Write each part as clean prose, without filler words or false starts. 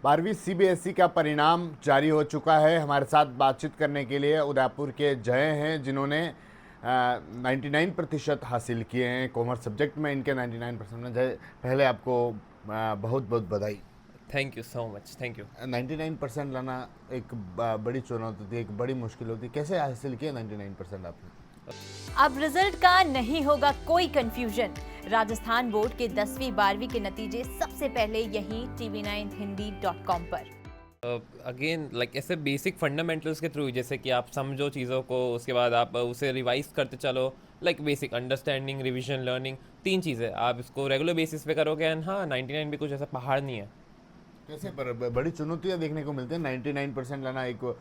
12वीं सीबीएसई का परिणाम जारी हो चुका है। हमारे साथ बातचीत करने के लिए उदयपुर के जय हैं, जिन्होंने 99% हासिल किए हैं कॉमर्स सब्जेक्ट में। इनके 99% में जय, पहले आपको बहुत बहुत बधाई। Thank you so much, thank you. 99% लाना एक बड़ी चुनौती थी, एक बड़ी मुश्किल होती। कैसे हासिल किए 99% आपने? अब रिजल्ट का नहीं होगा कोई कंफ्यूजन। राजस्थान बोर्ड के 10वीं 12वीं के नतीजे सबसे पहले यहीं tv9hindi.com पर। अगेन लाइक ऐसे बेसिक फंडामेंटल्स के थ्रू, जैसे कि आप समझो चीज़ों को, उसके बाद आप उसे रिवाइज करते चलो। Like basic understanding, revision, learning, 3 चीज़ें आप इसको रेगुलर बेसिस पे करोगे एंड हाँ, 99 भी कुछ ऐसा पहाड़ नहीं है। कैसे पर बड़ी चुनौतियां देखने को मिलती है। 99% लाना एक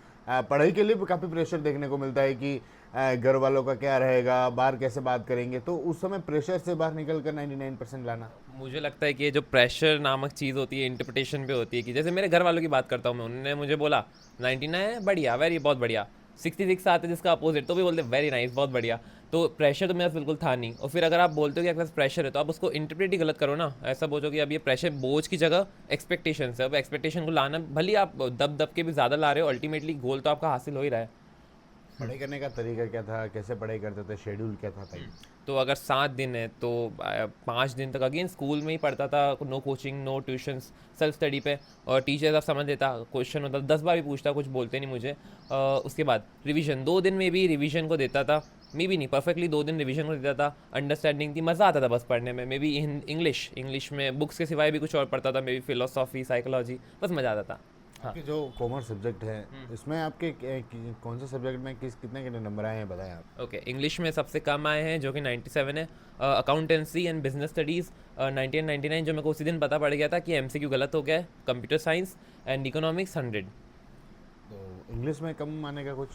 पढ़ाई के लिए भी काफ़ी प्रेशर देखने को मिलता है कि घर वालों का क्या रहेगा, बाहर कैसे बात करेंगे। तो उस समय प्रेशर से बाहर निकल कर 99% लाना। मुझे लगता है कि ये जो प्रेशर नामक चीज़ होती है इंटरप्रिटेशन पे होती है, कि जैसे मेरे घर वालों की बात करता हूँ मैं, उन्होंने मुझे बोला 99 है, बढ़िया, वेरी, बहुत बढ़िया। 66 आते जिसका अपोजिट, तो भी बोलते वेरी नाइस, बहुत बढ़िया। तो प्रेशर तो मेरे पास बिल्कुल था नहीं। और फिर अगर आप बोलते हो कि आपके पास प्रेशर है, तो आप उसको इंटरप्रेट ही गलत करो ना। ऐसा बोलो कि अब ये प्रेशर बोझ की जगह एक्सपेक्टेशन है। अब एक्सपेक्टेशन को लाना, भले आप दब दब के भी ज़्यादा ला रहे हो, अल्टीमेटली गोल तो आपका हासिल हो ही रहा है। पढ़ाई करने का तरीका क्या था, कैसे पढ़ाई करते थे, शेड्यूल क्या था टाइम? तो अगर 7 दिन है तो 5 दिन तक अगेन स्कूल में ही पढ़ता था। No coaching, no tuitions, self study पे। और टीचर सब समझ लेता, क्वेश्चन होता 10 बार भी पूछता, कुछ बोलते नहीं मुझे। उसके बाद रिवीजन 2 दिन में भी रिवीजन को देता था। मे भी नहीं परफेक्टली 2 दिन रिवीजन को देता था। अंडरस्टैंडिंग थी, मज़ा आता था बस पढ़ने में। मे बी इंग्लिश में बुक्स के सिवाय भी कुछ और पढ़ता था। मे बी फिलोसॉफी, साइकोलॉजी, बस मज़ा आता था। हाँ। आपके जो कॉमर्स सब्जेक्ट है, इसमें आपके कौन से सब्जेक्ट में कितने कितने नंबर आए हैं, बताएं आप। ओके, इंग्लिश में सबसे कम आए हैं, जो कि 97 है। Accountancy and business studies 90 and 99, जो मेरे को उसी दिन पता पड़ गया था कि एमसीक्यू गलत हो गया है। Computer science and economics 100। तो इंग्लिश में कम आने का कुछ?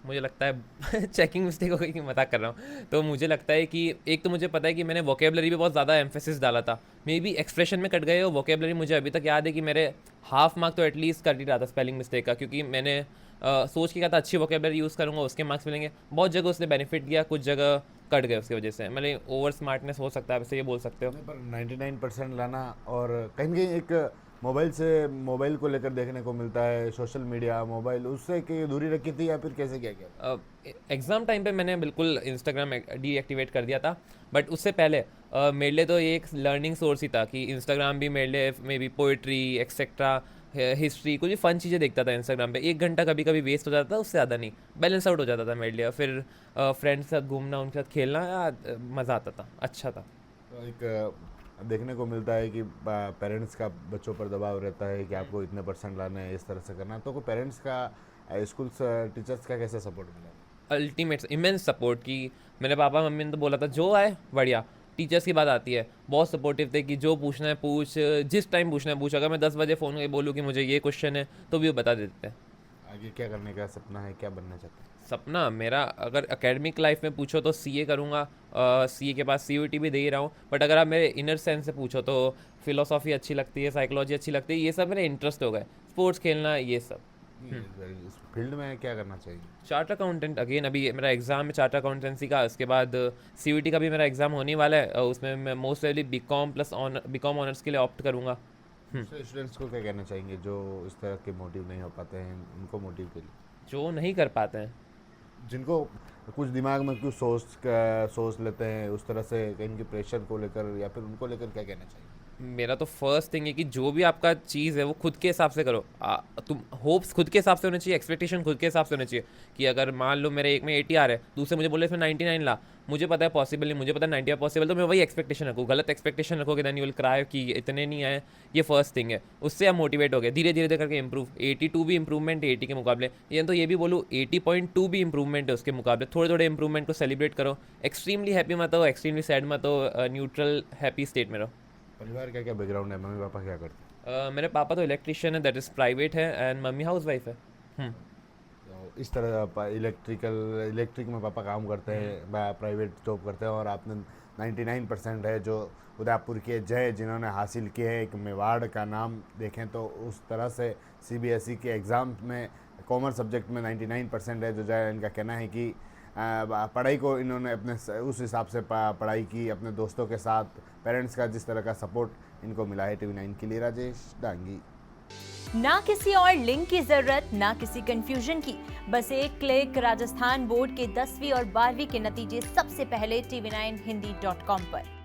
मुझे लगता है चेकिंग मिस्टेक हो गई कि मजाक कर रहा हूँ। तो मुझे लगता है कि एक तो मुझे पता है कि मैंने वोकेबलरी पे बहुत ज़्यादा एम्फेसिस डाला था। मे बी एक्सप्रेशन में कट गए हो। वोकेबलरी मुझे अभी तक याद है कि मेरे हाफ मार्क तो एटलीस्ट कर ही रहा था स्पेलिंग मिस्टेक का, क्योंकि मैंने सोच के कहा था अच्छी वोकेबलरी यूज़ करूँगा उसके मार्क्स मिलेंगे। बहुत जगह उसने बेनिफिट दिया, कुछ जगह कट गए उसकी वजह से। मतलब ओवर स्मार्टनेस हो सकता है, वैसे ये बोल सकते हो। नहीं, पर 99% लाना, और कहीं ना कहीं एक मोबाइल को लेकर देखने को मिलता है, सोशल मीडिया, मोबाइल, उससे कि दूरी रखी थी या फिर कैसे क्या किया? एग्ज़ाम टाइम पे मैंने बिल्कुल इंस्टाग्राम डीएक्टिवेट कर दिया था। बट उससे पहले मेरे लिए तो ये एक लर्निंग सोर्स ही था कि इंस्टाग्राम भी मेरे लिए may be poetry etcetera, history, कुछ भी फ़न चीज़ें देखता था इंस्टाग्राम पे। 1 घंटा कभी कभी वेस्ट हो जाता था, उससे ज़्यादा नहीं, बैलेंस आउट हो जाता था मेरे लिए। फिर फ्रेंड्स के साथ घूमना, उनके साथ खेलना, मज़ा आता था, अच्छा था। तो एक देखने को मिलता है कि पेरेंट्स का बच्चों पर दबाव रहता है कि आपको इतने परसेंट लाने हैं, इस तरह से करना है। तो कोई पेरेंट्स का, स्कूल टीचर्स का कैसे सपोर्ट मिला? अल्टीमेट इमेंस सपोर्ट की। मेरे पापा मम्मी ने तो बोला था जो आए बढ़िया। टीचर्स की बात आती है, बहुत सपोर्टिव थे कि जो पूछना है पूछ, जिस टाइम पूछना है पूछ। अगर मैं 10 बजे फ़ोन करके बोलूँ कि मुझे ये क्वेश्चन है, तो भी वो बता देते हैं। आगे क्या करने का सपना है, क्या बनना चाहते हैं? सपना मेरा, अगर एकेडमिक लाइफ में पूछो तो सीए करूँगा। सीए के पास सीयूईटी भी दे ही रहा हूँ। बट अगर आप मेरे इनर सेंस से पूछो तो फिलोसॉफी अच्छी लगती है, साइकोलॉजी अच्छी लगती है, ये सब मेरे इंटरेस्ट हो गए। स्पोर्ट्स खेलना, ये सब। इस फील्ड में क्या करना चाहिए? चार्टर अकाउंटेंट, अगेन अभी मेरा एग्ज़ाम है चार्टर अकाउंटेंसी का। उसके बाद सीयूईटी का भी मेरा एग्ज़ाम होने वाला है। उसमें मैं most probably BCom plus BCom honours के लिए ऑप्ट करूँगा। दूसरे स्टूडेंट्स को क्या कहना चाहेंगे जो इस तरह के मोटिव नहीं हो पाते हैं, उनको मोटिव के लिए? जो नहीं कर पाते हैं, जिनको कुछ दिमाग में कुछ सोच लेते हैं उस तरह से, कहीं के प्रेशर को लेकर या फिर उनको लेकर क्या कहना चाहिए? मेरा तो फर्स्ट थिंग है कि जो भी आपका चीज़ है वो खुद के हिसाब से करो। तुम होप्स खुद के हिसाब से होने चाहिए, एक्सपेक्टेशन खुद के हिसाब से होने चाहिए। कि अगर मान लो मेरे एक में 80 आ रहा है, दूसरे मुझे बोले इसमें 99 ला, मुझे पता है पॉसिबल नहीं, मुझे पता है 90 पॉसिबल, तो मैं वही एक्सपेक्टेशन रखूँ। गलत एक्सपेक्टेशन रखोगे देन यू विल क्राई कि इतने नहीं आए। ये फर्स्ट थिंग है, उससे आप मोटिवेट हो गए, धीरे धीरे करके इंप्रूव। 82 भी इंप्रूवमेंट है 80 के मुकाबले। ये तो ये भी बोलूँ 80.2 भी इंप्रूवमेंट है उसके मुकाबले। थोड़े थोड़े इंप्रूवमेंट को सेलिब्रेट करो। एक्सट्रीमली हैप्पी मत हो, एक्सट्रीमली सैड मत हो, न्यूट्रल हैप्पी स्टेट में रहो। परिवार का क्या बैकग्राउंड है, मम्मी पापा क्या करते हैं? मेरे पापा तो इलेक्ट्रिशियन है, दैट इज़ प्राइवेट है, एंड मम्मी हाउस वाइफ है। हम्म। तो इस तरह इलेक्ट्रिक में पापा काम करते हैं, प्राइवेट जॉब करते हैं, और आपने 99% है जो उदयपुर के जय जिन्होंने हासिल किए हैं। एक मेवाड़ का नाम देखें तो उस तरह से सीबीएसई के एग्ज़ाम में कॉमर्स सब्जेक्ट में 99% है जो जय। इनका कहना है कि पढ़ाई को इन्होंने अपने उस हिसाब से पढ़ाई की, अपने दोस्तों के साथ, पेरेंट्स का जिस तरह का सपोर्ट इनको मिला है। TV9 के लिए राजेश डांगी। ना किसी और लिंक की जरूरत, ना किसी कंफ्यूजन की, बस एक क्लिक, राजस्थान बोर्ड के 10वीं और 12वीं के नतीजे सबसे पहले tv9hindi.com पर।